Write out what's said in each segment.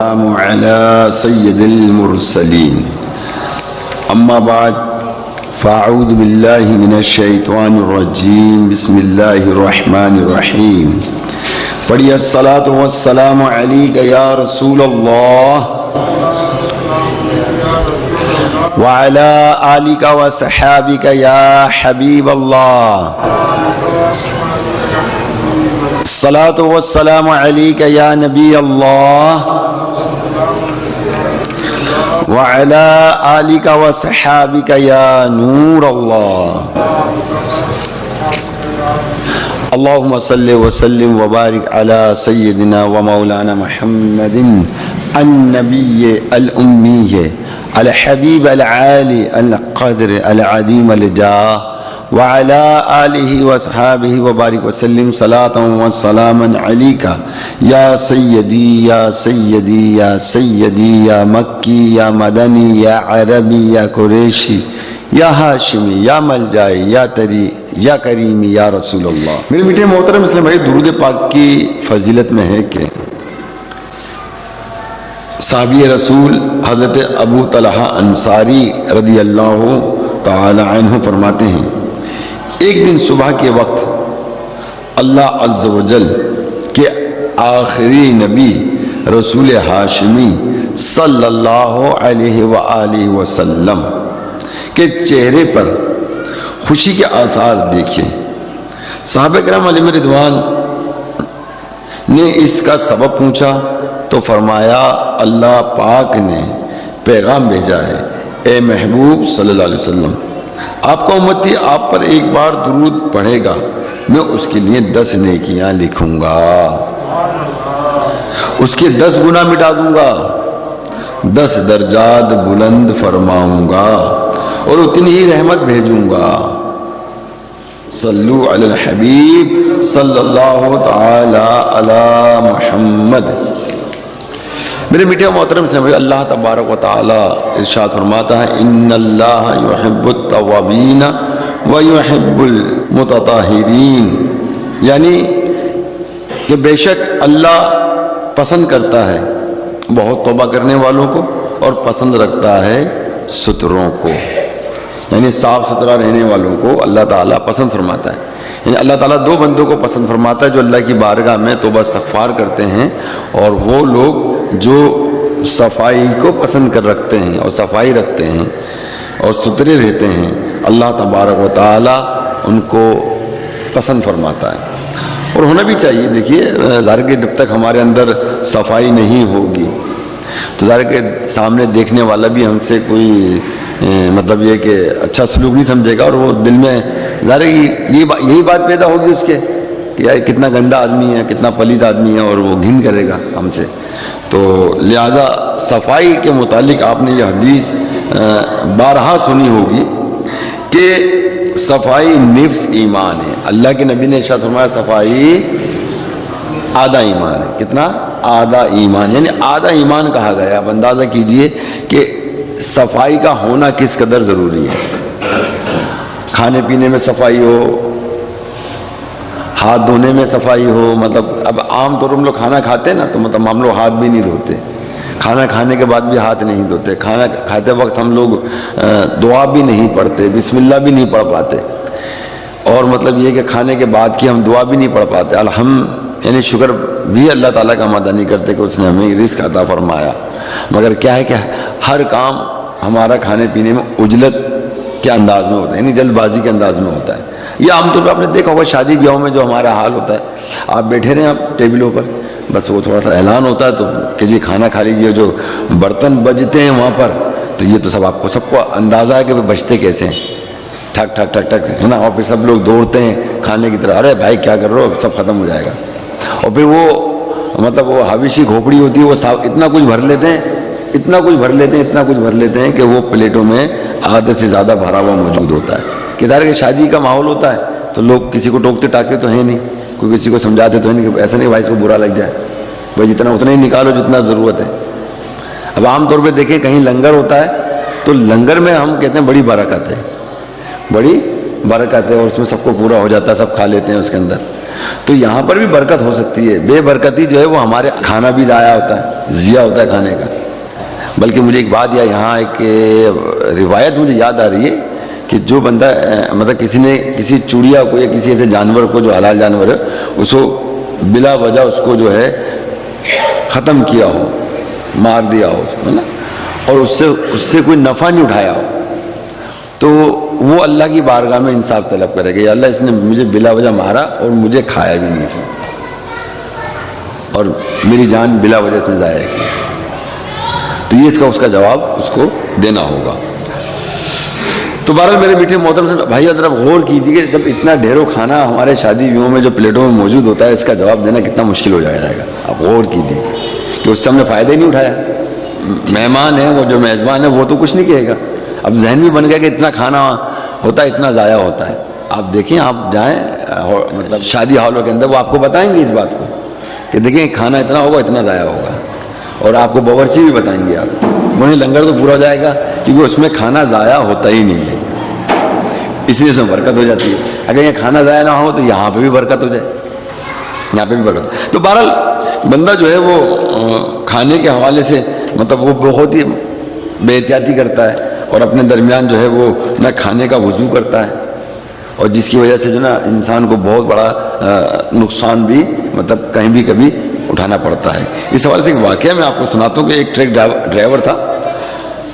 السلام على سيد المرسلين أما بعد فأعوذ بالله من الشيطان الرجيم بسم الله الرحمن الرحيم پڑھیے الصلاۃ والسلام علیک یا رسول اللہ وعلى آلك وصحابك يا حبيب الله الصلاة والسلام عليك يا نبي الله وعلى آلك وصحابك يا نور الله اللهم صل وسلم وبارك على سيدنا ومولانا محمد النبي الأمي الحبيب العالي القدر العظيم الجاه وعلى آله وصحابه وبارك وسلم صلاة وسلاما عليك يا سيدي يا سيدي يا سيدي يا مكي يا مدني يا عربي يا قريشي یا ہاشمی یا ملجائی یا تری یا کریمی یا رسول اللہ۔ میرے میٹھے محترم اسلام بھائی، درود پاک کی فضیلت میں ہے کہ صحابی رسول حضرت ابو طلحہ انصاری رضی اللہ تعالی عنہ فرماتے ہیں، ایک دن صبح کے وقت اللہ عز و جل کے آخری نبی رسول ہاشمی صلی اللہ علیہ وآلہ وسلم کے چہرے پر خوشی کے آثار دیکھے۔ صحابہ کرام علیہم رضوان نے اس کا سبب پوچھا تو فرمایا اللہ پاک نے پیغام بھیجا ہے، اے محبوب صلی اللہ علیہ وسلم، آپ کا امتی آپ پر ایک بار درود پڑھے گا، میں اس کے لیے 10 نیکیاں لکھوں گا، اس کے 10 گناہ مٹا دوں گا، 10 درجات بلند فرماؤں گا اور اتنی ہی رحمت بھیجوں گا۔ صلو علی الحبیب صلی اللہ تعالی علی محمد۔ میرے میٹھے محترم سے اللہ تبارک و تعالی ارشاد فرماتا ہے، ان اللہ یحب التوابین ویحب المتطہرین، یعنی کہ بے شک اللہ پسند کرتا ہے بہت توبہ کرنے والوں کو اور پسند رکھتا ہے ستروں کو، یعنی صاف ستھرا رہنے والوں کو اللہ تعالیٰ پسند فرماتا ہے۔ یعنی اللہ تعالیٰ 2 بندوں کو پسند فرماتا ہے جو اللہ کی بارگاہ میں توبہ استغفار کرتے ہیں، اور وہ لوگ جو صفائی کو پسند کر رکھتے ہیں اور صفائی رکھتے ہیں اور ستھرے رہتے ہیں، اللہ تبارک و تعالیٰ ان کو پسند فرماتا ہے۔ اور ہونا بھی چاہیے۔ دیکھیے ظاہر کہ جب تک ہمارے اندر صفائی نہیں ہوگی تو ظاہر کہ سامنے دیکھنے والا بھی ہم سے کوئی مطلب یہ کہ اچھا سلوک نہیں سمجھے گا، اور وہ دل میں ظاہر یہی بات پیدا ہوگی اس کے کہ یار کتنا گندا آدمی ہے، کتنا پلید آدمی ہے، اور وہ گھن کرے گا ہم سے۔ تو لہٰذا صفائی کے متعلق آپ نے یہ حدیث بارہا سنی ہوگی کہ صفائی نفس ایمان ہے۔ اللہ کے نبی نے ارشاد فرمایا صفائی آدھا ایمان ہے۔ کتنا؟ آدھا ایمان، یعنی آدھا ایمان کہا گیا۔ اب اندازہ کیجئے کہ صفائی کا ہونا کس قدر ضروری ہے۔ کھانے پینے میں صفائی ہو، ہاتھ دھونے میں صفائی ہو، مطلب اب عام طور پر ہم لوگ کھانا کھاتے ہیں نا تو مطلب ہم لوگ ہاتھ بھی نہیں دھوتے، کھانا کھانے کے بعد بھی ہاتھ نہیں دھوتے، کھانا کھاتے وقت ہم لوگ دعا بھی نہیں پڑھتے، بسم اللہ بھی نہیں پڑھ پاتے، اور مطلب یہ کہ کھانے کے بعد کی ہم دعا بھی نہیں پڑھ پاتے۔ یعنی شکر بھی اللہ تعالیٰ کا ہم ادا نہیں کرتے کہ اس نے ہمیں رزق عطا فرمایا، مگر کیا ہے کہ ہر کام ہمارا کھانے پینے میں عجلت کے انداز میں ہوتا ہے، یعنی جلد بازی کے انداز میں ہوتا ہے۔ یہ عام طور پہ آپ نے دیکھا ہوگا شادی بیاہوں میں جو ہمارا حال ہوتا ہے، آپ بیٹھے رہے آپ ٹیبلوں پر، بس وہ تھوڑا سا اعلان ہوتا ہے تو کہ جی کھانا کھا لیجیے، جو برتن بجتے ہیں وہاں پر تو یہ تو سب کو اندازہ ہے کہ وہ بجتے کیسے ہیں، ٹھک ٹھک ٹھک ٹھک ہے نا، اور پھر سب لوگ دوڑتے ہیں کھانے کی طرح، ارے بھائی کیا کر رہے ہو، سب ختم ہو جائے گا۔ اور پھر وہ مطلب وہ حویشی کھوپڑی ہوتی ہے، وہ اتنا کچھ بھر لیتے ہیں کہ وہ پلیٹوں میں آدھے سے زیادہ بھرا ہوا موجود ہوتا ہے۔ کدھر کہ شادی کا ماحول ہوتا ہے تو لوگ کسی کو ٹوکتے ٹاکتے تو ہیں نہیں، کوئی کسی کو سمجھاتے تو ہے نہیں، کہ ایسا نہیں بھائی اس کو برا لگ جائے، بھائی جتنا اتنا ہی نکالو جتنا ضرورت ہے۔ اب عام طور پہ دیکھیں کہیں لنگر ہوتا ہے تو لنگر میں ہم کہتے ہیں بڑی برکت ہے، بڑی برکت ہے، اور اس میں سب کو پورا ہو جاتا ہے، سب کھا لیتے ہیں اس کے اندر۔ تو یہاں پر بھی برکت ہو سکتی ہے. بے برکتی جو ہے وہ ہمارے کھانا بھی ضائع ہوتا ہے, ضیاء ہوتا ہے کھانے کا. بلکہ مجھے ایک بات یہاں ایک روایت مجھے یاد آ رہی ہے کہ جو بندہ مطلب کسی نے کسی چڑیا کو یا کسی ایسے جانور کو جو حلال جانور ہے اس کو بلا وجہ اس کو جو ہے ختم کیا ہو, مار دیا ہو اس کو نا, اور اس سے کوئی نفع نہیں اٹھایا ہو, تو وہ اللہ کی بارگاہ میں انصاف طلب کرے گا, یا اللہ اس نے مجھے بلا وجہ مارا اور مجھے کھایا بھی نہیں سے, اور میری جان بلا وجہ سے ضائع کی. تو یہ اس کا جواب اس کو دینا ہوگا. تو بہرحال میرے میٹھے محترم سے بھائی ذرا غور کیجیے کہ جب اتنا ڈھیروں کھانا ہمارے شادی بیوہوں میں جو پلیٹوں میں موجود ہوتا ہے, اس کا جواب دینا کتنا مشکل ہو جائے گا. آپ غور کیجیے کہ اس سے ہم نے فائدہ ہی نہیں اٹھایا. مہمان ہیں, وہ جو میزبان ہے وہ تو کچھ نہیں کہے گا. اب ذہن بھی بن گیا کہ اتنا کھانا ہوتا ہے, اتنا ضائع ہوتا ہے. آپ دیکھیں, آپ جائیں مطلب شادی ہالوں کے اندر, وہ آپ کو بتائیں گے اس بات کو کہ دیکھیں کھانا اتنا ہوگا, اتنا ضائع ہوگا. اور آپ کو باورچی بھی بتائیں گے, آپ وہیں لنگر تو پورا ہو جائے گا کیونکہ اس میں کھانا ضائع ہوتا ہی نہیں ہے, اس لیے اس میں برکت ہو جاتی ہے. اگر یہ کھانا ضائع نہ ہو تو یہاں پہ بھی برکت ہو جائے, یہاں پہ بھی برکت. تو بہرحال بندہ جو ہے وہ کھانے کے حوالے سے مطلب وہ بہت ہی بے احتیاطی کرتا ہے, اور اپنے درمیان جو ہے وہ نہ کھانے کا وضو کرتا ہے, اور جس کی وجہ سے جو نا انسان کو بہت بڑا نقصان بھی مطلب کہیں بھی کبھی اٹھانا پڑتا ہے. اس حوالے سے ایک واقعہ میں آپ کو سناتا ہوں کہ ایک ٹرک ڈرائیور تھا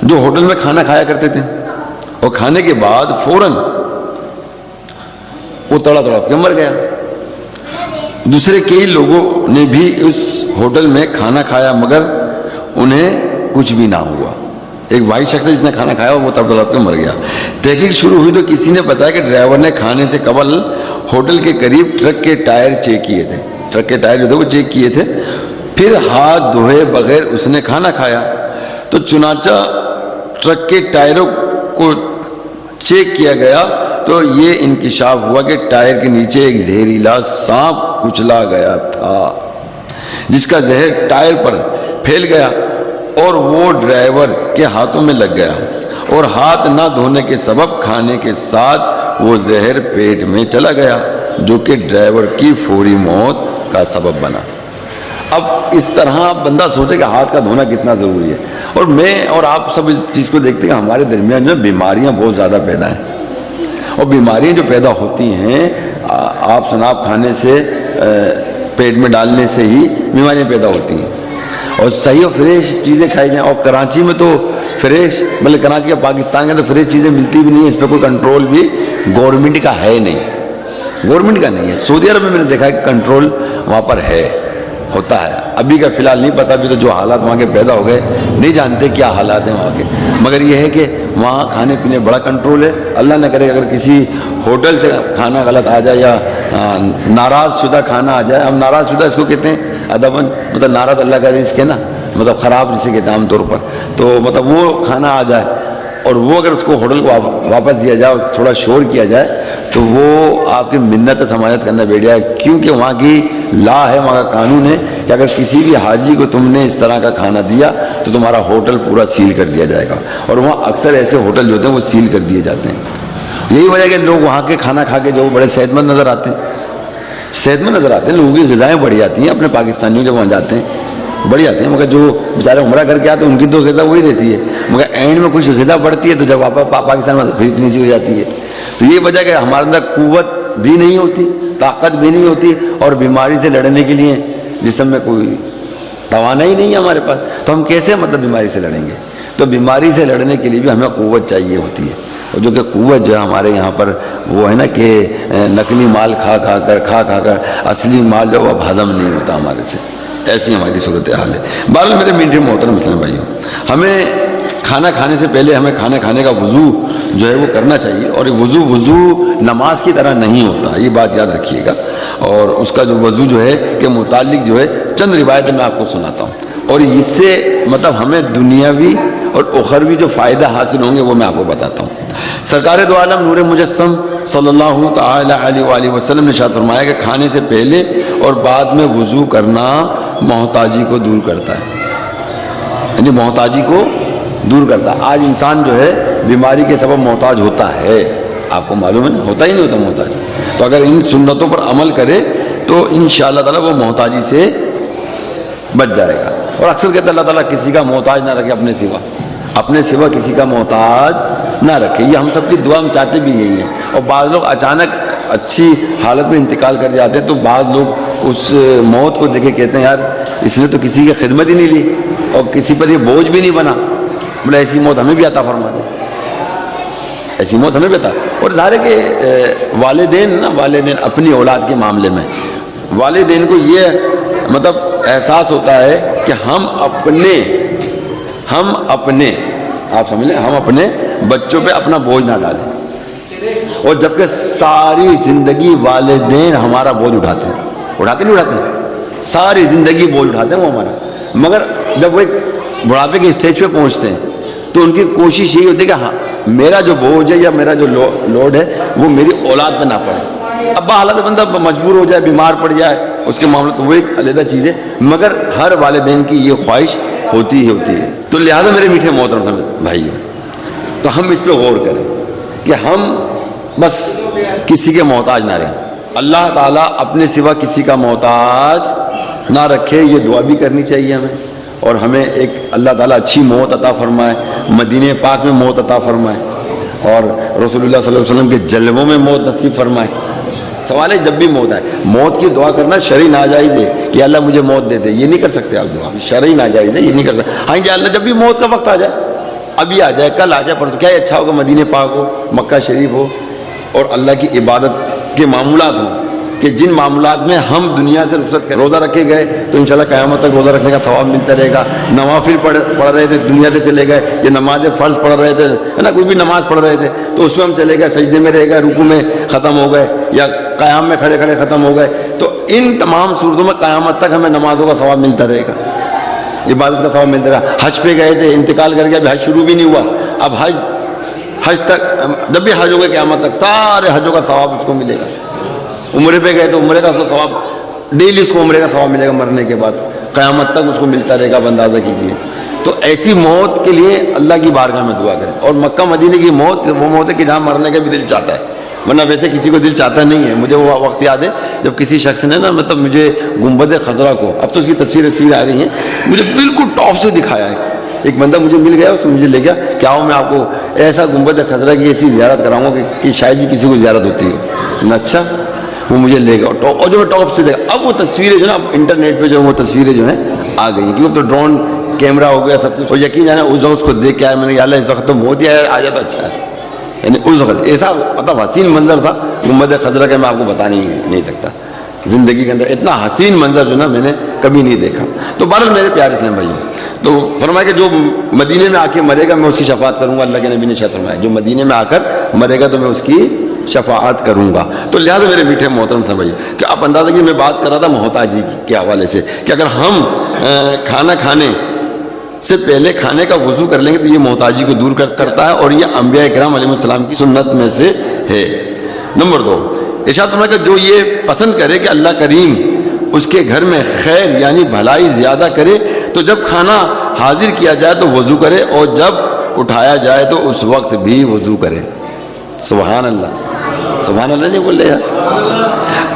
جو ہوٹل میں کھانا کھایا کرتے تھے, اور کھانے کے بعد فوراً وہ تڑپ کے مر گیا. دوسرے کئی لوگوں نے بھی اس ہوٹل میں کھانا کھایا مگر انہیں کچھ بھی نہ ہوا. ایک واحد شخص جس نے کھانا کھایا وہ تڑپ کے مر گیا. تحقیق شروع ہوئی تو کسی نے بتایا کہ ڈرائیور نے کھانے سے قبل ہوٹل کے قریب ٹرک کے ٹائر چیک کیے تھے, ٹرک کے ٹائر جو تھے وہ چیک کیے تھے, پھر ہاتھ دھوئے بغیر اس نے کھانا کھایا. تو چنانچہ ٹرک کے ٹائروں کو چیک کیا گیا تو یہ انکشاف ہوا کہ ٹائر کے نیچے ایک زہریلا سانپ کچلا گیا تھا, جس کا زہر ٹائر پر پھیل گیا اور وہ ڈرائیور کے ہاتھوں میں لگ گیا, اور ہاتھ نہ دھونے کے سبب کھانے کے ساتھ وہ زہر پیٹ میں چلا گیا, جو کہ ڈرائیور کی فوری موت کا سبب بنا. اب اس طرح بندہ سوچے کہ ہاتھ کا دھونا کتنا ضروری ہے. اور میں اور آپ سب اس چیز کو دیکھتے ہیں کہ ہمارے درمیان جو بیماریاں بہت زیادہ پیدا ہیں, اور بیماریاں جو پیدا ہوتی ہیں آپ شناب کھانے سے, پیٹ میں ڈالنے سے ہی بیماریاں پیدا ہوتی ہیں. اور صحیح اور فریش چیزیں کھائی جائیں, اور کراچی میں تو فریش بلکہ کراچی کا پاکستان کے تو فریش چیزیں ملتی بھی نہیں ہیں, اس پہ کوئی کنٹرول بھی گورنمنٹ کا ہے نہیں, گورنمنٹ کا نہیں ہے. سعودی عرب میں میں نے دیکھا ہے کہ کنٹرول وہاں پر ہے, ہوتا ہے. ابھی کا فی الحال نہیں پتا, ابھی تو جو حالات وہاں کے پیدا ہو گئے نہیں جانتے کیا حالات ہیں وہاں کے, مگر یہ ہے کہ وہاں کھانے پینے بڑا کنٹرول ہے. اللہ نہ کرے اگر کسی ہوٹل سے کھانا غلط آ جائے یا ناراض شدہ کھانا آ جائے, ہم ناراض شدہ اس کو کہتے ہیں ادباً, مطلب ناراض اللہ کا رزق ہے نا, مطلب خراب جسے کہتے ہیں عام طور پر, تو مطلب وہ کھانا آ جائے اور وہ اگر اس کو ہوٹل کو واپس دیا جائے اور تھوڑا شور کیا جائے تو وہ آپ کی منت سماجت کرنا بیٹھ جائے, کیونکہ وہاں کی لا ہے, وہاں کا قانون ہے کہ اگر کسی بھی حاجی کو تم نے اس طرح کا کھانا دیا تو تمہارا ہوٹل پورا سیل کر دیا جائے گا. اور وہاں اکثر ایسے ہوٹل جو ہوتے ہیں وہ سیل کر دیے جاتے ہیں. یہی وجہ کہ لوگ وہاں کے کھانا کھا کے جو بڑے صحت مند نظر آتے ہیں, صحت مند نظر آتے ہیں, لوگوں کی غذائیں بڑھی جاتی ہیں اپنے پاکستانیوں جب وہاں جاتے ہیں بڑھ جاتے ہیں, مگر جو بیچارے عمرہ کر کے آتے ہیں ان کی تو غذا وہی رہتی ہے, مگر اینڈ میں کچھ غذا بڑھتی ہے تو جب واپس پاکستان میں پھر اتنی سی ہو جاتی ہے. تو یہ وجہ کہ ہمارے اندر قوت بھی نہیں ہوتی, طاقت بھی نہیں ہوتی, اور بیماری سے لڑنے کے لیے جسم میں کوئی توانائی نہیں ہے ہمارے پاس, تو ہم کیسے مطلب بیماری سے لڑیں گے. تو بیماری سے لڑنے کے لیے بھی ہمیں قوت چاہیے ہوتی ہے, اور جو کہ قوت جو ہے ہمارے یہاں پر وہ ہے نا کہ نقلی مال کھا کھا کر اصلی مال جو اب ہضم نہیں ہوتا ہمارے سے, ایسی ہماری صورتحال ہے. بہرحال میرے میٹھے محترم مسلم بھائیوں, ہمیں کھانا کھانے سے پہلے ہمیں کھانا کھانے کا وضو جو ہے وہ کرنا چاہیے, اور وضو نماز کی طرح نہیں ہوتا, یہ بات یاد رکھیے گا. اور اس کا جو وضو جو ہے کہ متعلق جو ہے چند روایتیں میں آپ کو سناتا ہوں, اور اس سے مطلب ہمیں دنیاوی اور اخروی جو فائدہ حاصل ہوں گے وہ میں آپ کو بتاتا ہوں. سرکار دو عالم نور مجسم صلی اللہ تعالی علیہ وآلہ وسلم نے ارشاد فرمایا کہ کھانے سے پہلے اور بعد میں وضو کرنا محتاجی کو دور کرتا ہے, یعنی محتاجی کو دور کرتا ہے. آج انسان جو ہے بیماری کے سبب محتاج ہوتا ہے, آپ کو معلوم ہے, ہوتا ہی نہیں ہوتا محتاج. تو اگر ان سنتوں پر عمل کرے تو انشاءاللہ تعالیٰ وہ محتاجی سے بچ جائے گا. اور اکثر کہتے ہیں اللہ تعالیٰ کسی کا محتاج نہ رکھے اپنے سوا کسی کا محتاج نہ رکھے. یہ ہم سب کی دعا ہم چاہتے بھی یہی ہیں. اور بعض لوگ اچانک اچھی حالت میں انتقال کر جاتے ہیں تو بعض لوگ اس موت کو دیکھے کہتے ہیں یار اس نے تو کسی کی خدمت ہی نہیں لی اور کسی پر یہ بوجھ بھی نہیں بنا. بولے ایسی موت ہمیں بھی عطا فرما دے, ایسی موت ہمیں بھی عطا. اور ظاہر ہے کہ والدین اپنی اولاد کے معاملے میں والدین کو یہ مطلب احساس ہوتا ہے کہ ہم اپنے آپ سمجھ لیں ہم اپنے بچوں پہ اپنا بوجھ نہ ڈالیں. اور جبکہ ساری زندگی والدین ہمارا بوجھ اٹھاتے ہیں ساری زندگی بوجھ اٹھاتے ہیں وہ ہمارا. مگر جب وہ ایک بڑھاپے کے اسٹیج پہ پہنچتے ہیں تو ان کی کوشش یہی ہوتی ہے کہ ہاں میرا جو بوجھ ہے یا میرا جو لوڈ ہے وہ میری اولاد پہ نہ پڑے. اب حالت بندہ مجبور ہو جائے, بیمار پڑ جائے, اس کے معاملے تو وہ ایک علیحدہ چیز ہے, مگر ہر والدین کی یہ خواہش ہوتی ہے. تو لہٰذا میرے میٹھے محترم بھائیو, تو ہم اس پہ غور کریں کہ ہم بس کسی کے محتاج نہ رہیں. اللہ تعالیٰ اپنے سوا کسی کا محتاج نہ رکھے, یہ دعا بھی کرنی چاہیے ہمیں. اور ہمیں ایک اللہ تعالیٰ اچھی موت عطا فرمائے, مدینہ پاک میں موت عطا فرمائے, اور رسول اللہ صلی اللہ علیہ وسلم کے جلووں میں موت نصیب فرمائے. سوال ہے جب بھی موت آئے موت کی دعا کرنا شرعی ناجائز ہے کہ اللہ مجھے موت دے دے, یہ نہیں کر سکتے آپ دعا, شرعی ناجائز ہے, یہ نہیں کر سکتے. ہاں کہ اللہ جب بھی موت کا وقت آ جائے, ابھی آ جائے, کل آ جائے, پرسوں, کیا اچھا ہوگا مدینہ پاک ہو, مکہ شریف ہو, اور اللہ کی عبادت کے معمولات ہوں کہ جن معاملات میں ہم دنیا سے رخصت کریں. روزہ رکھے گئے تو انشاءاللہ قیامت تک روزہ رکھنے کا ثواب ملتا رہے گا. نوافل پڑھ رہے تھے, دنیا سے چلے گئے, یہ نماز فرض پڑھ رہے تھے ہے نا, کوئی بھی نماز پڑھ رہے تھے تو اس میں ہم چلے گئے, سجدے میں رہ گئے, رکوع میں ختم ہو گئے, یا قیام میں کھڑے ختم ہو گئے, تو ان تمام صورتوں میں قیامت تک ہمیں نمازوں کا ثواب ملتا رہے گا, عبادت کا ثواب ملتا رہا. حج پہ گئے تھے, انتقال کر گیا, ابھی حج شروع بھی نہیں ہوا, اب حج تک جب بھی حج ہوگا قیامت تک سارے حجوں کا ثواب اس کو ملے گا. عمرے پہ گئے تو عمرے کا اس کو ثواب ڈیلی اس کو عمرے کا ثواب ملے گا, مرنے کے بعد قیامت تک اس کو ملتا رہے گا. اب اندازہ کیجیے. تو ایسی موت کے لیے اللہ کی بارگاہ میں دعا کریں. اور مکہ مدینے کی موت وہ موت ہے کہ جہاں مرنے کا بھی دل چاہتا ہے, ورنہ ویسے کسی کو دل چاہتا نہیں ہے. مجھے وہ وقت یاد ہے جب کسی شخص نے نا مطلب مجھے گنبد خضرا کو, اب تو اس کی تصویریں آ رہی ہیں, مجھے بالکل ٹاپ سے دکھایا ہے. ایک بندہ مجھے مل گیا, اس نے مجھے لے گیا کہ آؤ میں آپ کو ایسا گنبد خضرا کی ایسی زیارت کراؤں گا کہ شاید ہی کسی کو زیارت ہوتی ہے. اچھا, وہ مجھے لے گا اور جو میں ٹاپ سے دیکھا. اب وہ تصویریں جو نا انٹرنیٹ پہ جو وہ تصویریں جو ہیں آ گئی ہیں, کیونکہ تو ڈرون کیمرہ ہو گیا سب کچھ. اور یقین جانا اس وقت اس کو دیکھ کے آیا میں نے, یا اللہ اس وقت تو موت آیا آ جاتا اچھا ہے. یعنی اس وقت ایسا مطلب حسین منظر تھا گنبد خضرا کا, میں آپ کو بتا نہیں سکتا. زندگی کے اندر اتنا حسین منظر جو نا میں نے کبھی نہیں دیکھا. تو بہرحال میرے پیارے اسلام بھائی, تو فرمایا کہ جو مدینے میں آ کے مرے گا میں اس کی شفاعت کروں گا. اللہ کے نبی نے شاید فرمایا جو مدینے میں آ کر مرے گا تو میں اس کی شفاعت کروں گا. تو لہٰذا میرے میٹھے محترم سے بھائی کہ آپ اندازہ کہ میں بات کر رہا تھا محتاجی کے حوالے سے کہ اگر ہم کھانا کھانے سے پہلے کھانے کا وضو کر لیں گے تو یہ محتاجی کو دور کرتا ہے, اور یہ انبیاء کرام علیہ السلام کی سنت میں سے ہے. نمبر 2, ارشاد فرمایا کہ جو یہ پسند کرے کہ اللہ کریم اس کے گھر میں خیر یعنی بھلائی زیادہ کرے تو جب کھانا حاضر کیا جائے تو وضو کرے, اور جب اٹھایا جائے تو اس وقت بھی وضو کرے. سبحان اللہ, سبحان اللہ نہیں بول رہے یار.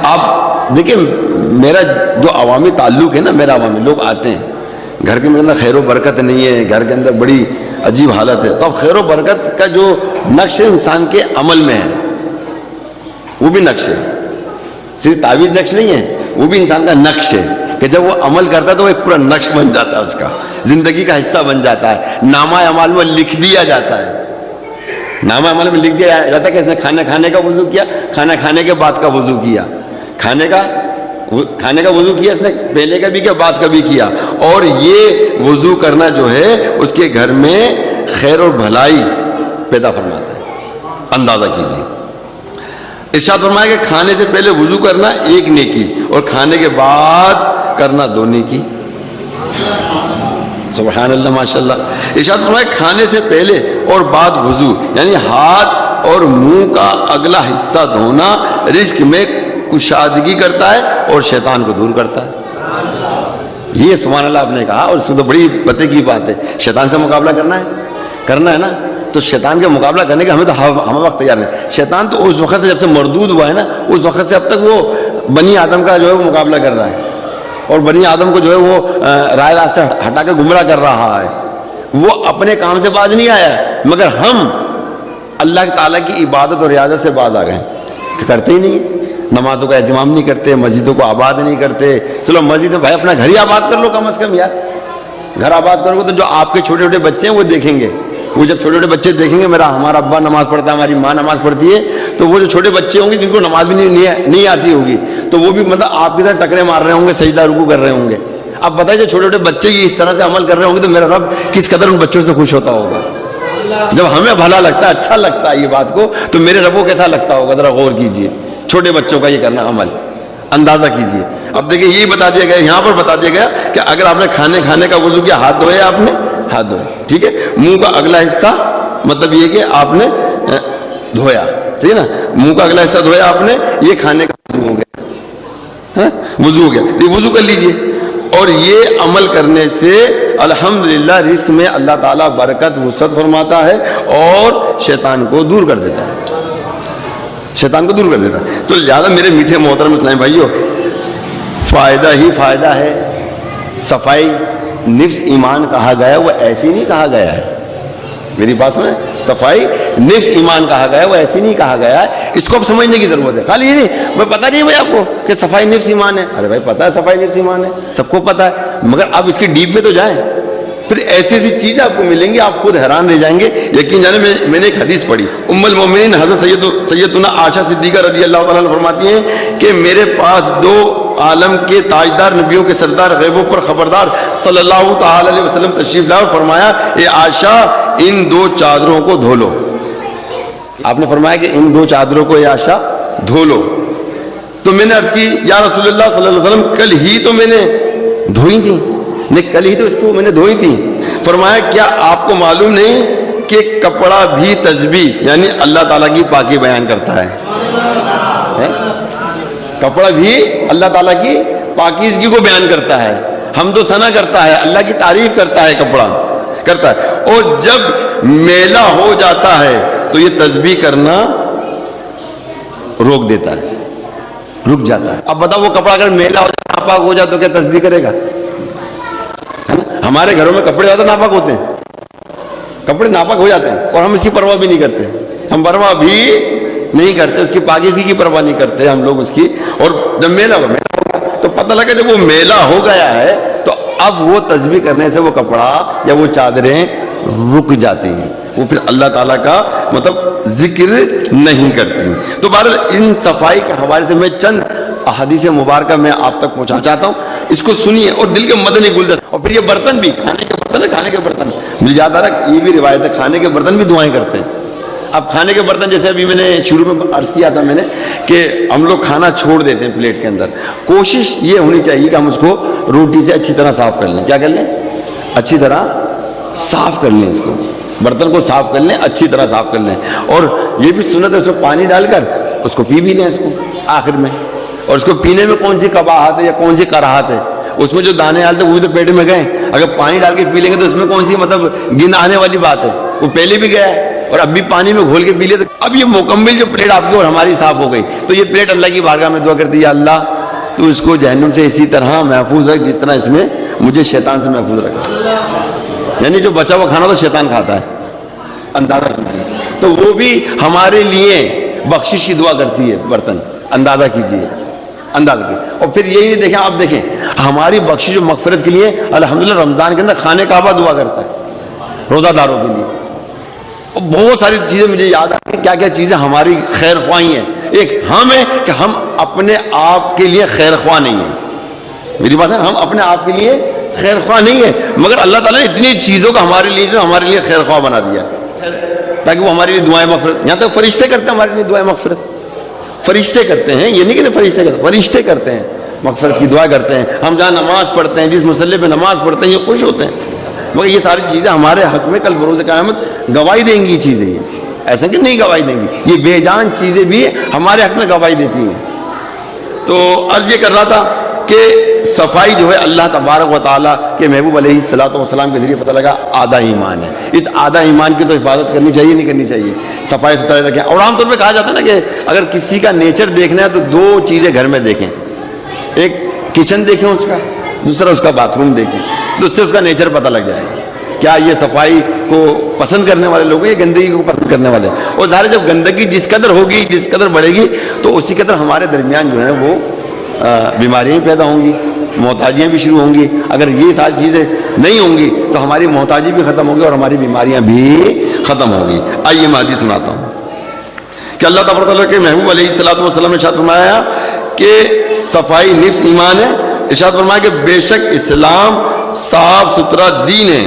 آپ دیکھیں میرا جو عوامی تعلق ہے نا, میرا عوامی لوگ آتے ہیں گھر کے اندر خیر و برکت نہیں ہے, گھر کے اندر بڑی عجیب حالت ہے. تو اب خیر و برکت کا جو نقش ہے انسان کے عمل میں ہے, وہ بھی نقش ہے, صرف تعویذ نقش نہیں ہے, وہ بھی انسان کا نقش ہے کہ جب وہ عمل کرتا ہے تو وہ ایک پورا نقش بن جاتا ہے, اس کا زندگی کا حصہ بن جاتا ہے. نامہ اعمال میں لکھ دیا جاتا ہے, نامہ عمل میں لکھ دیا جاتا ہے کہ اس نے کھانا کھانے کا وضو کیا, کھانا کھانے کے بعد کا وضو کیا, کھانے کا وضو کیا اس نے, پہلے کا بھی کیا بعد کا بھی کیا. اور یہ وضو کرنا جو ہے اس کے گھر میں خیر اور بھلائی پیدا فرماتا ہے. اندازہ کیجیے. ارشاد فرمایا کہ کھانے سے پہلے وضو کرنا ایک نیکی, اور کھانے کے بعد کرنا 2 نیکی. سبحان اللہ, ماشاء اللہ. ارشاد فرمایا کھانے سے پہلے اور بعد وضو یعنی ہاتھ اور منہ کا اگلا حصہ دھونا رزق میں کشادگی کرتا ہے اور شیطان کو دور کرتا ہے. یہ سبحان اللہ آپ نے کہا, اور اس میں تو بڑی پتے کی بات ہے. شیطان سے مقابلہ کرنا ہے نا, تو شیطان کا مقابلہ کرنے کے ہمیں تو ہم وقت تیار نہیں. شیطان تو اس وقت سے جب سے مردود ہوا ہے نا, اس وقت سے اب تک وہ بنی آدم کا جو ہے وہ مقابلہ کر رہا ہے اور بنی آدم کو جو ہے وہ رائے راست سے ہٹا کے گمراہ کر رہا ہے. وہ اپنے کام سے باز نہیں آیا, مگر ہم اللہ تعالیٰ کی عبادت اور ریاضت سے باز آ گئے, کرتے ہی نہیں, نمازوں کا اہتمام نہیں کرتے, مسجدوں کو آباد نہیں کرتے. چلو مسجد میں بھائی اپنا گھر ہی آباد کر لو کم از کم یار, گھر آباد کرو گے تو جو آپ کے چھوٹے چھوٹے بچے ہیں وہ دیکھیں گے. وہ جب چھوٹے چھوٹے بچے دیکھیں گے ہمارا ابا نماز پڑھتا ہے, ہماری ماں نماز پڑھتی ہے, تو وہ جو چھوٹے بچے ہوں گے جن کو نماز بھی نہیں آتی ہوگی, تو وہ بھی مطلب آپ کی طرح ٹکرے مار رہے ہوں گے, سجدہ رکوع کر رہے ہوں گے. اب بتائیے جو چھوٹے چھوٹے بچے یہ اس طرح سے عمل کر رہے ہوں گے تو میرا رب کس قدر ان بچوں سے خوش ہوتا ہوگا. جب ہمیں بھلا لگتا ہے, اچھا لگتا ہے یہ بات کو, تو میرے رب کو کیسا لگتا ہوگا, ذرا غور کیجئے. چھوٹے بچوں کا یہ کرنا عمل اندازہ کیجئے. اب دیکھیں یہی بتا دیا گیا, یہاں پر بتا دیا گیا کہ اگر آپ نے کھانے کا وضو کیا, ہاتھ دھوئے, آپ نے ہاتھ دھوئے, ٹھیک ہے. منہ کا اگلا حصہ مطلب یہ کہ آپ نے دھویا, ٹھیک ہے نا, منہ کا اگلا حصہ دھویا آپ نے, یہ کھانے کا وضو ہو گیا, وضو ہو گیا, یہ وضو کر لیجئے. اور یہ عمل کرنے سے الحمدللہ رزق میں اللہ تعالیٰ برکت وسعت فرماتا ہے اور شیطان کو دور کر دیتا ہے, شیطان کو دور کر دیتا ہے. تو لہٰذا میرے میٹھے محترم اسلامی بھائیو, فائدہ ہی فائدہ ہے. صفائی نفس ایمان کہا گیا, وہ ایسے نہیں کہا گیا ہے, میری بات سنیں, صفائی نفس ایمان کہا گیا, وہ ایسے نہیں کہا گیا ہے. اس کو اب سمجھنے کی ضرورت ہے. خالی یہ نہیں میں پتہ نہیں بھائی آپ کو کہ صفائی نفس ایمان ہے, ارے بھائی پتہ ہے صفائی نفس ایمان ہے, سب کو پتہ ہے, مگر اب اس کی ڈیپ میں تو جائیں, پھر ایسی ایسی چیزیں آپ کو ملیں گی آپ خود حیران رہ جائیں گے. یقین جانے میں نے ایک حدیث پڑھی, ام المومنین حضرت سیدنا عائشہ صدیقہ رضی اللہ تعالیٰ عنہ فرماتی ہیں کہ میرے پاس دو عالم کے تاجدار, نبیوں کے سردار, غیبوں پر خبردار صلی اللہ تعالی علیہ وسلم تشریف لائے اور فرمایا اے عائشہ ان دو چادروں کو دھو لو. آپ نے فرمایا کہ ان دو چادروں کو اے عائشہ دھو لو. تو میں نے عرض کی یا رسول اللہ صلی اللہ علیہ وسلم کل ہی تو میں نے دھوئی تھی, نہیں کل ہی تو اس کو میں نے دھوئی تھی. فرمایا کیا آپ کو معلوم نہیں کہ کپڑا بھی تسبیح یعنی اللہ تعالیٰ کی پاکی بیان کرتا ہے. کپڑا بھی اللہ تعالیٰ کی پاکیزگی کو بیان کرتا ہے, حمد و ثنا کرتا ہے, اللہ کی تعریف کرتا ہے, کپڑا کرتا ہے. اور جب میلا ہو جاتا ہے تو یہ تسبیح کرنا روک دیتا ہے, رک جاتا ہے. اب بتاؤ وہ کپڑا اگر میلا ہو جائے, ناپاک ہو جائے تو کیا تسبیح کرے گا؟ ہمارے گھروں میں کپڑے زیادہ ناپاک ہوتے ہیں, کپڑے ناپاک ہو جاتے ہیں اور ہم اس کی پرواہ بھی نہیں کرتے, ہم پرواہ بھی نہیں کرتے, اس کی پاکیزگی کی پرواہ نہیں کرتے ہم لوگ اس کی. اور جب میلا ہو تو پتہ لگا جب وہ میلا ہو گیا ہے تو اب وہ تسبیح کرنے سے وہ کپڑا یا وہ چادریں رک جاتی ہیں, وہ پھر اللہ تعالیٰ کا مطلب ذکر نہیں کرتی. تو بہرحال ان صفائی کے حوالے سے میں چند احادیث مبارکہ میں آپ تک پہنچانا چاہتا ہوں, اس کو سنیے اور دل کے مدنی گلدست. اور پھر یہ برتن بھی کھانے کے برتن ہے, کھانے کے برتن مجھے یاد آ رہا ہے, یہ بھی روایت ہے کھانے کے برتن بھی دعائیں کرتے ہیں. اب کھانے کے برتن جیسے ابھی میں نے شروع میں عرض کیا تھا میں نے کہ ہم لوگ کھانا چھوڑ دیتے ہیں پلیٹ کے اندر. کوشش یہ ہونی چاہیے کہ ہم اس کو روٹی سے اچھی طرح صاف کر لیں. کیا کر لیں؟ اچھی طرح صاف کر لیں, اس کو برتن کو صاف کر لیں, اچھی طرح صاف کر لیں. اور یہ بھی سنت ہے اس میں پانی ڈال کر اس کو پی بھی لیں اس کو آخر میں. اور اس کو پینے میں کون سی قباحت ہے یا کون سی کراہت ہے؟ اس میں جو دانے آتے وہ بھی تو پیٹ میں گئے, اگر پانی ڈال کے پی لیں گے تو اس میں کون سی مطلب گن آنے والی بات ہے؟ وہ پہلے بھی گیا ہے اور اب بھی پانی میں گھول کے پی لے. تو اب یہ مکمل جو پلیٹ آپ کی اور ہماری صاف ہو گئی, تو یہ پلیٹ اللہ کی بارگاہ میں دعا کرتی ہے اللہ تو اس کو جہنم سے اسی طرح محفوظ رکھ جس طرح اس نے مجھے شیطان سے محفوظ رکھا. یعنی جو بچا ہوا کھانا تو شیطان کھاتا ہے, اندازہ کیجیے. تو وہ بھی ہمارے لیے بخشش کی دعا کرتی ہے برتن, اندازہ کیجیے, اندازہ کیجیے. اور پھر یہی دیکھیں, آپ دیکھیں ہماری بخشش و مغفرت کے لیے الحمدللہ رمضان کے اندر خانہ کعبہ دعا کرتا ہے روزہ داروں کے لیے. اور بہت ساری چیزیں مجھے یاد آتی ہیں, کیا کیا چیزیں ہماری خیر خواہی ہیں. ایک ہم ہے کہ ہم اپنے آپ کے لیے خیر خواہ نہیں ہیں, میری بات ہے, ہم اپنے آپ کے لیے خیر خواہ نہیں ہے, مگر اللہ تعالیٰ نے اتنی چیزوں کا ہمارے لیے خیر خواہ بنا دیا تاکہ وہ ہمارے لیے دعائیں مغفرت. یہاں تک فرشتے کرتے ہیں ہمارے لیے دعائیں مغفرت, فرشتے کرتے ہیں, یہ نہیں کہ فرشتے کرتے, فرشتے کرتے ہیں مغفرت کی دعا کرتے ہیں. ہم جہاں نماز پڑھتے ہیں, جس مسئلے پہ نماز پڑھتے ہیں, یہ خوش ہوتے ہیں. مگر یہ ساری چیزیں ہمارے حق میں کل بروز قیامت گواہی دیں گی. چیزیں یہ ایسا کہ نہیں گواہی دیں گی, یہ بے جان چیزیں بھی ہمارے حق میں گواہی دیتی ہیں. تو عرض یہ کر رہا تھا کہ صفائی جو ہے اللہ تبارک و تعالیٰ کے محبوب علیہ الصلوۃ والسلام کے ذریعے پتہ لگا آدھا ایمان ہے. اس آدھا ایمان کی تو حفاظت کرنی چاہیے نہیں کرنی چاہیے, صفائی ستھرائی رکھیں. اور عام طور پہ کہا جاتا ہے نا کہ اگر کسی کا نیچر دیکھنا ہے تو دو چیزیں گھر میں دیکھیں, ایک کچن دیکھیں اس کا, دوسرا اس کا باتھ روم دیکھیں, تو اس سے اس کا نیچر پتہ لگ جائے گا. کیا یہ صفائی کو پسند کرنے والے لوگ ہیں یا گندگی کو پسند کرنے والے. اور ظاہر جب گندگی جس قدر ہوگی, جس قدر بڑھے گی, تو اسی قدر ہمارے درمیان جو ہیں وہ بیماریاں پیدا ہوں گی, محتاجیاں بھی شروع ہوں گی. اگر یہ ساری چیزیں نہیں ہوں گی تو ہماری محتاجی بھی ختم ہوگی اور ہماری بیماریاں بھی ختم ہوگی. آئیے میں حدیث سناتا ہوں کہ اللہ تبارک و تعالیٰ کے محبوب علیہ الصلوۃ والسلام نے ارشاد فرمایا کہ صفائی نفس ایمان ہے. ارشاد فرمایا کہ بے شک اسلام صاف ستھرا دین ہے,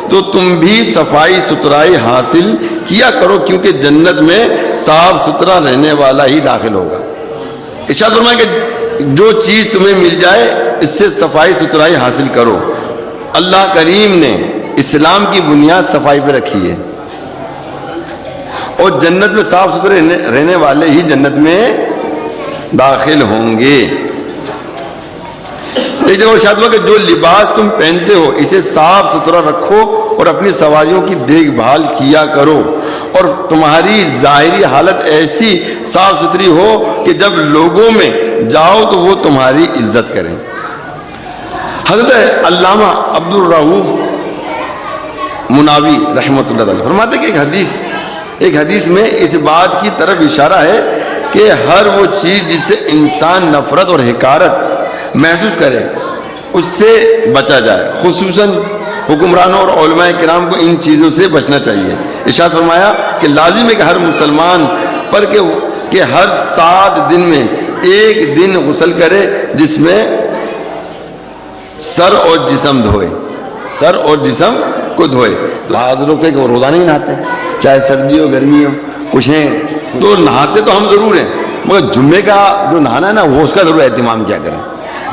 تو تم بھی صفائی ستھرائی حاصل کیا کرو کیونکہ جنت میں صاف ستھرا رہنے والا ہی داخل ہوگا. ارشاد فرمایا کہ جو چیز تمہیں مل جائے اس سے صفائی ستھرائی حاصل کرو. اللہ کریم نے اسلام کی بنیاد صفائی پہ رکھی ہے, اور جنت میں صاف ستھرے رہنے والے ہی جنت میں داخل ہوں گے. ایک جگہ ارشاد ہوا کہ جو لباس تم پہنتے ہو اسے صاف ستھرا رکھو اور اپنی سواریوں کی دیکھ بھال کیا کرو, اور تمہاری ظاہری حالت ایسی صاف ستھری ہو کہ جب لوگوں میں جاؤ تو وہ تمہاری عزت کریں. حضرت علامہ عبد الرؤوف مناوی رحمۃ اللہ علیہ فرماتے کہ ایک حدیث میں اس بات کی طرف اشارہ ہے کہ ہر وہ چیز جس سے انسان نفرت اور حقارت محسوس کرے اس سے بچا جائے. خصوصاً حکمرانوں اور علماء کرام کو ان چیزوں سے بچنا چاہیے. ارشاد فرمایا کہ لازم ہے کہ ہر مسلمان پر کہ ہر 7 دن میں ایک دن غسل کرے جس میں سر اور جسم دھوئے, سر اور جسم کو دھوئے. بعض لوگ کہ وہ روزانہ ہی نہاتے ہیں, چاہے سردی ہو گرمی ہو, کچھ ہیں تو نہاتے تو ہم ضرور ہیں, مگر جمعے کا جو نہانا ہے نا وہ اس کا ضرور اہتمام کیا کریں.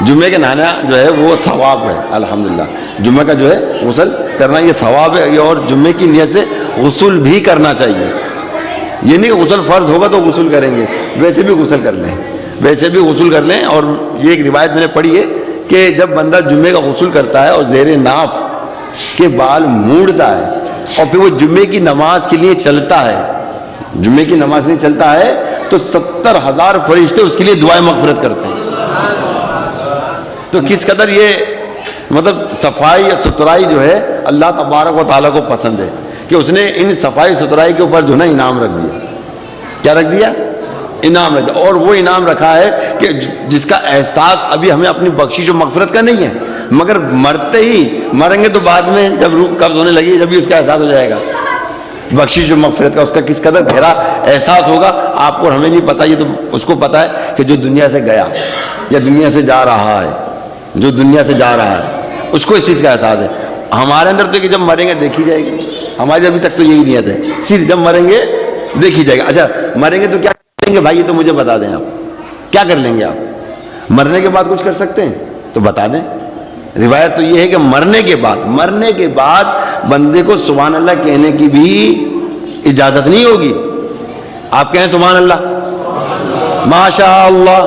جمعے کا نہانا جو ہے وہ ثواب ہے. الحمدللہ جمعے کا جو ہے غسل کرنا یہ ثواب ہے, اور جمعے کی نیت سے غسل بھی کرنا چاہیے. یہ نہیں کہ غسل فرض ہوگا تو غسل کریں گے, ویسے بھی غسل کر لیں, ویسے بھی غسل کر لیں. اور یہ ایک روایت میں نے پڑھی ہے کہ جب بندہ جمعے کا غسل کرتا ہے اور زیر ناف کے بال موڑتا ہے اور پھر وہ جمعے کی نماز کے لیے چلتا ہے, جمعے کی نماز کے لیے چلتا ہے, تو 70,000 فرشتے اس کے لیے دعائیں مغفرت کرتے ہیں. تو کس قدر یہ مطلب صفائی اور ستھرائی جو ہے اللہ تبارک و تعالیٰ کو پسند ہے کہ اس نے ان صفائی ستھرائی کے اوپر جو ہے نا انعام رکھ دیا. کیا رکھ دیا؟ انعام رکھ دیا. اور وہ انعام رکھا ہے کہ جس کا احساس ابھی ہمیں اپنی بخشش و مغفرت کا نہیں ہے, مگر مرتے ہی مریں گے تو بعد میں جب روح قبض ہونے لگی جب بھی اس کا احساس ہو جائے گا بخشش و مغفرت کا, اس کا کس قدر گہرا احساس ہوگا. آپ کو ہمیں نہیں پتا, یہ تو اس کو پتا ہے کہ جو دنیا سے گیا یا دنیا سے جا رہا ہے, جو دنیا سے جا رہا ہے اس کو اس چیز کا احساس ہے. ہمارے اندر تو کہ جب مریں گے دیکھی جائے گی, ہماری ابھی تک تو یہی نیت ہے, صرف جب مریں گے دیکھی جائے گا. اچھا مریں گے تو کیا کریں گے بھائی, یہ تو مجھے بتا دیں, آپ کیا کر لیں گے؟ آپ مرنے کے بعد کچھ کر سکتے ہیں تو بتا دیں. روایت تو یہ ہے کہ مرنے کے بعد بندے کو سبحان اللہ کہنے کی بھی اجازت نہیں ہوگی. آپ کہیں سبحان اللہ, ماشاء اللہ,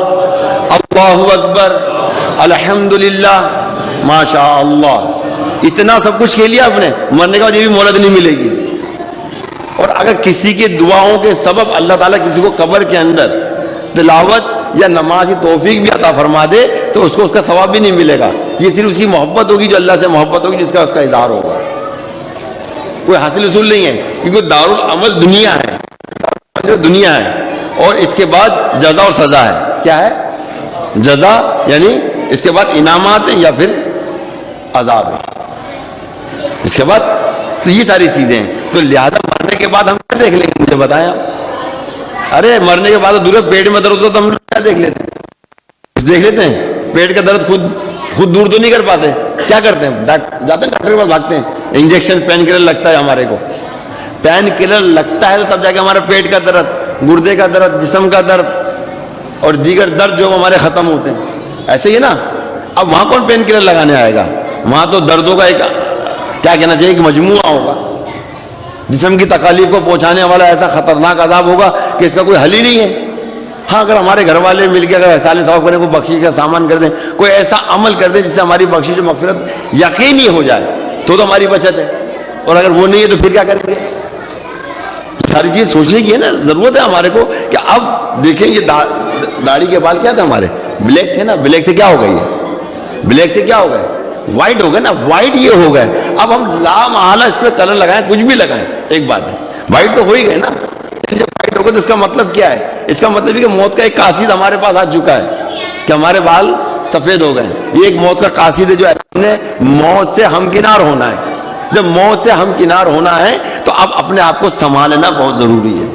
اللہ اکبر, الحمدللہ, ماشاء اللہ, اتنا سب کچھ کہہ لیا آپ نے, مرنے کے بعد یہ بھی مہلت نہیں ملے گی. اور اگر کسی کی دعاؤں کے سبب اللہ تعالیٰ کسی کو قبر کے اندر تلاوت یا نماز کی توفیق بھی عطا فرما دے تو اس کو اس کا ثواب بھی نہیں ملے گا. یہ صرف اس کی محبت ہوگی, جو اللہ سے محبت ہوگی, جس کا اس کا اظہار ہوگا. کوئی حاصل اصول نہیں ہے, کیونکہ دارالعمل دنیا ہے, جو دنیا ہے, اور اس کے بعد جزا اور سزا ہے. کیا ہے جزا؟ یعنی اس کے بعد انعامات ہیں یا پھر عذاب ہے, اس کے بعد تو یہ ساری چیزیں ہیں. تو لہذا مرنے کے بعد ہم کیا دیکھ لیں گے, مجھے بتائیں آپ. ارے مرنے کے بعد دور پیٹ میں درد ہوتا تو ہم کیا دیکھ لیتے ہیں, دیکھ لیتے ہیں پیٹ کا درد خود دور تو نہیں کر پاتے. کیا کرتے ہیں, جاتے ہیں ڈاکٹر کے پاس, بھاگتے ہیں, انجیکشن پین کلر لگتا ہے ہمارے کو, پین کلر لگتا ہے تو تب جا کے ہمارا پیٹ کا درد, گردے کا درد, جسم کا درد اور دیگر درد جو ہمارے ختم ہوتے ہیں. ایسے ہی نا. اب وہاں کون پین کلر لگانے آئے گا, وہاں تو دردوں کا ایک کیا کہنا چاہیے, ایک مجموعہ ہوگا. جسم کی تکالیف کو پہنچانے والا ایسا خطرناک عذاب ہوگا کہ اس کا کوئی حل ہی نہیں ہے. ہاں اگر ہمارے گھر والے مل کے اگر احسان ثواب کریں، کوئی بخشش کا سامان کر دیں، کوئی ایسا عمل کر دیں جس سے ہماری بخشش و مغفرت یقینی ہو جائے تو ہماری بچت ہے، اور اگر وہ نہیں ہے تو پھر کیا کریں گے؟ ساری چیز سوچنے کی ہے نا، ضرورت ہے ہمارے کو کہ اب دیکھیں یہ داڑھی کے بال کیا تھے ہمارے، بلیک تھے نا، بلیک سے کیا ہو گئی ہے؟ بلیک سے کیا ہو گئے؟ وائٹ ہو گئے نا، وائٹ یہ ہو گئے. اب ہم لا محالہ اس پہ کلر لگائیں، کچھ بھی لگائیں، ایک بات ہے وائٹ تو ہو ہی گئے نا. جب وائٹ ہو گئے تو اس کا مطلب کیا ہے؟ اس کا مطلب ہے کہ موت کا ایک قاصد ہمارے پاس آ چکا ہے کہ ہمارے بال سفید ہو گئے. یہ ایک موت کا قاصد ہے جو ہم نے موت سے ہمکنار ہونا ہے. جب موت سے ہمکنار ہونا ہے تو اب اپنے آپ کو سنبھالنا بہت ضروری ہے،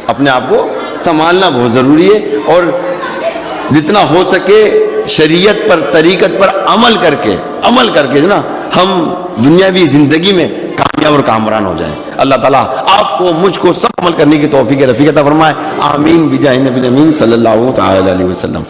اپنے آپ کو سنبھالنا بہت ضروری ہے، اور جتنا ہو سکے شریعت پر، طریقت پر عمل کر کے نا ہم دنیاوی زندگی میں کامیاب اور کامران ہو جائیں. اللہ تعالیٰ آپ کو، مجھ کو سب عمل کرنے کی توفیق رفیق عطا فرمائے. آمین بجاہ نبی امین صلی اللہ تعالی علیہ وسلم.